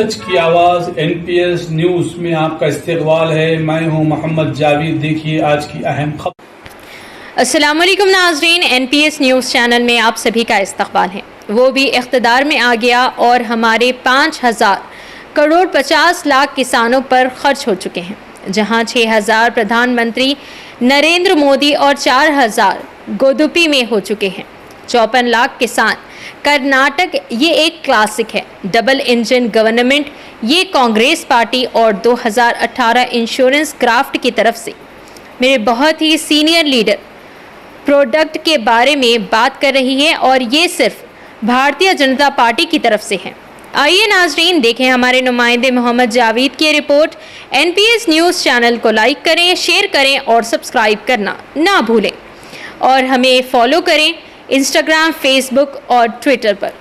सच की आवाज NPS news में आपका इस्तकबाल है। मैं हूं मोहम्मद जावेद। देखिए आज की अहम खबर। अस्सलामुअलैकुम नाजरीन, एनपीएस न्यूज़ चैनल में आप सभी का इस्तकबाल है। वो भी इख्तिदार में आ गया और हमारे 5,000 करोड़ 50 लाख किसानों पर खर्च हो चुके हैं, जहां 6,000 प्रधानमंत्री नरेंद्र मोदी और 4,000 गोदुपी में हो चुके हैं। 54 लाख किसान। कर्नाटक ये एक क्लासिक है। डबल इंजन गवर्नमेंट ये कांग्रेस पार्टी और 2018 इंश्योरेंस क्राफ्ट की तरफ से मेरे बहुत ही सीनियर लीडर प्रोडक्ट के बारे में बात कर रही है और ये सिर्फ भारतीय जनता पार्टी की तरफ से है। आइए नाजरीन देखें हमारे नुमाइंदे मोहम्मद जावेद की रिपोर्ट। एनपीएस न्यूज़ चैनल को लाइक करें, शेयर करें और सब्सक्राइब करना ना भूलें और हमें फॉलो करें इंस्टाग्राम, फेसबुक और ट्विटर पर।